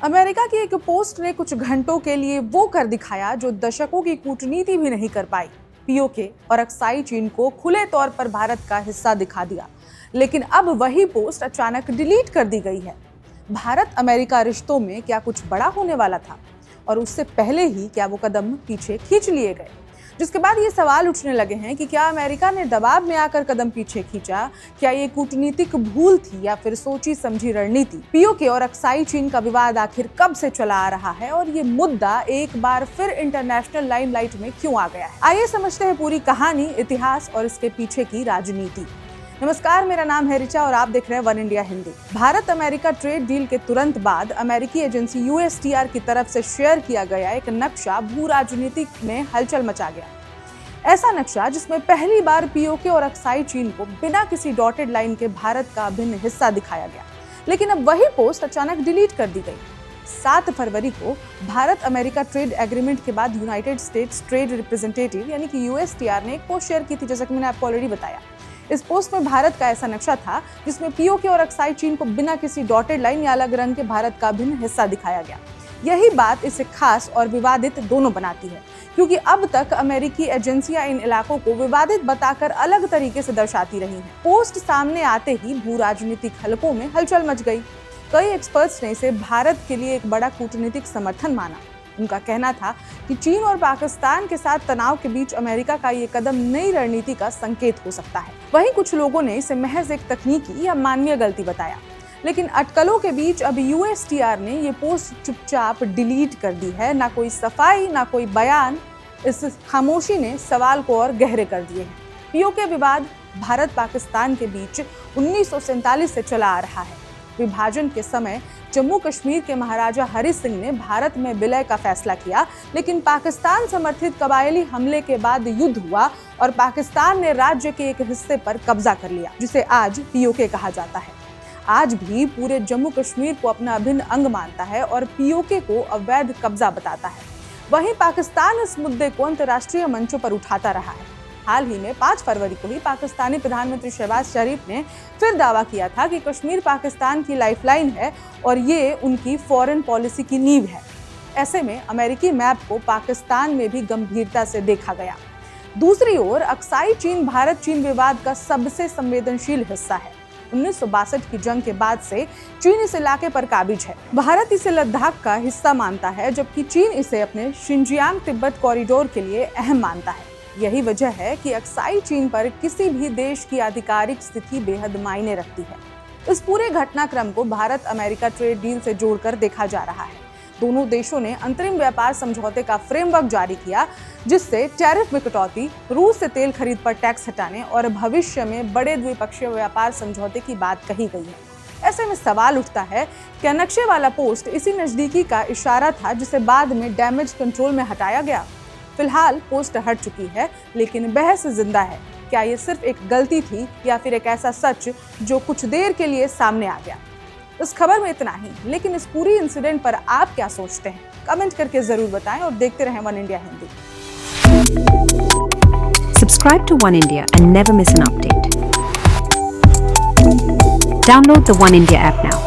America की एक post ने कुछ घंटों के लिए वो कर दिखाया जो दशकों की कूटनीति भी नहीं कर पाई। पीओके और अक्साई चीन को खुले तौर पर भारत का हिस्सा दिखा दिया, लेकिन अब वही पोस्ट अचानक डिलीट कर दी गई है। भारत अमेरिका रिश्तों में क्या कुछ बड़ा होने वाला था और उससे पहले ही क्या वो कदम पीछे खींच लिए गए, जिसके बाद ये सवाल उठने लगे हैं कि क्या अमेरिका ने दबाव में आकर कदम पीछे खींचा, क्या ये कूटनीतिक भूल थी या फिर सोची समझी रणनीति। पीओके और अक्साई चीन का विवाद आखिर कब से चला आ रहा है और ये मुद्दा एक बार फिर इंटरनेशनल लाइमलाइट में क्यों आ गया है। आइए समझते हैं पूरी कहानी, इतिहास और इसके पीछे की राजनीति। नमस्कार, मेरा नाम है ऋचा और आप देख रहे हैं one India Hindi. Bharat America trade deal के तुरंत बाद अमेरिकी एजेंसी यूएसटीआर की तरफ से शेयर किया गया एक नक्शा भू राजनीति में हलचल मचा गया। ऐसा नक्शा जिसमें पहली बार पीओके और अक्साई चीन को बिना किसी डॉटेड लाइन के भारत का अभिन्न हिस्सा दिखाया गया, लेकिन अब वही पोस्ट अचानक डिलीट कर दी गई। 7 फरवरी को भारत अमेरिका ट्रेड एग्रीमेंट के बाद यूनाइटेड स्टेट्स ट्रेड रिप्रेजेंटेटिव यानी कि यूएसटीआर ने एक पोस्ट शेयर की थी, जैसा कि मैंने आपको ऑलरेडी बताया। इस पोस्ट में भारत का ऐसा नक्शा था जिसमें पीओके और अक्साई चीन को बिना किसी डॉटेड लाइन या अलग रंग के भारत का भिन्न हिस्सा दिखाया गया। यही बात इसे खास और विवादित दोनों बनाती है, क्योंकि अब तक अमेरिकी एजेंसियां इन इलाकों को विवादित बताकर अलग तरीके से दर्शाती रही हैं। पोस्ट सामने आते ही भू राजनीतिक हलकों में हलचल मच गई। कई एक्सपर्ट्स ने इसे भारत के लिए एक बड़ा कूटनीतिक समर्थन माना। उनका कहना था कि चीन और पाकिस्तान के साथ तनाव के बीच अमेरिका का ये कदम नई रणनीति का संकेत हो सकता है। वहीं कुछ लोगों ने इसे महज एक तकनीकी या मानवीय गलती बताया। लेकिन अटकलों के बीच अब यूएसटीआर ने ये पोस्ट चुपचाप डिलीट कर दी है। ना कोई सफाई, ना कोई बयान। इस खामोशी ने सवाल को और गहरे कर दिए हैं। पीओके विवाद भारत पाकिस्तान के बीच 1947 से चला आ रहा है। विभाजन के समय जम्मू कश्मीर के महाराजा हरि सिंह ने भारत में विलय का फैसला किया, लेकिन पाकिस्तान समर्थित कबायली हमले के बाद युद्ध हुआ और पाकिस्तान ने राज्य के एक हिस्से पर कब्जा कर लिया, जिसे आज पीओके कहा जाता है। आज भी पूरे जम्मू कश्मीर को अपना अभिन्न अंग मानता है और पीओके को अवैध कब्जा बताता है। वहीं पाकिस्तान इस मुद्दे को अंतर्राष्ट्रीय मंचों पर उठाता रहा है। हाल ही में 5 फरवरी को ही पाकिस्तानी प्रधानमंत्री शहबाज शरीफ ने फिर दावा किया था कि कश्मीर पाकिस्तान की लाइफलाइन है और ये उनकी फॉरेन पॉलिसी की नींव है। ऐसे में अमेरिकी मैप को पाकिस्तान में भी गंभीरता से देखा गया। दूसरी ओर अक्साई चीन भारत चीन विवाद का सबसे संवेदनशील हिस्सा है। 1962 की जंग के बाद से चीन इस इलाके पर काबिज है। भारत इसे लद्दाख का हिस्सा मानता है, जबकि चीन इसे अपने शिनजियांग तिब्बत कॉरिडोर के लिए अहम मानता है। यही वजह है कि अक्साई चीन पर किसी भी देश की आधिकारिक स्थिति बेहद मायने रखती है। इस पूरे घटनाक्रम को भारत अमेरिका ट्रेड डील से जोड़कर देखा जा रहा है। दोनों देशों ने अंतरिम व्यापार समझौते का फ्रेमवर्क जारी किया, जिससे टैरिफ में कटौती, रूस से तेल खरीद पर टैक्स हटाने और भविष्य में बड़े द्विपक्षीय व्यापार समझौते की बात कही गई है। ऐसे में सवाल उठता है, क्या नक्शे वाला पोस्ट इसी नजदीकी का इशारा था जिसे बाद में डैमेज कंट्रोल में हटाया गया? फिलहाल पोस्ट हट चुकी है, लेकिन बहस जिंदा है। क्या ये सिर्फ एक गलती थी या फिर एक ऐसा सच जो कुछ देर के लिए सामने आ गया? इस खबर में इतना ही, लेकिन इस पूरी इंसिडेंट पर आप क्या सोचते हैं? कमेंट करके जरूर बताएं और देखते रहें one India Hindi. Subscribe to One India and never miss an update. Download the One India app now.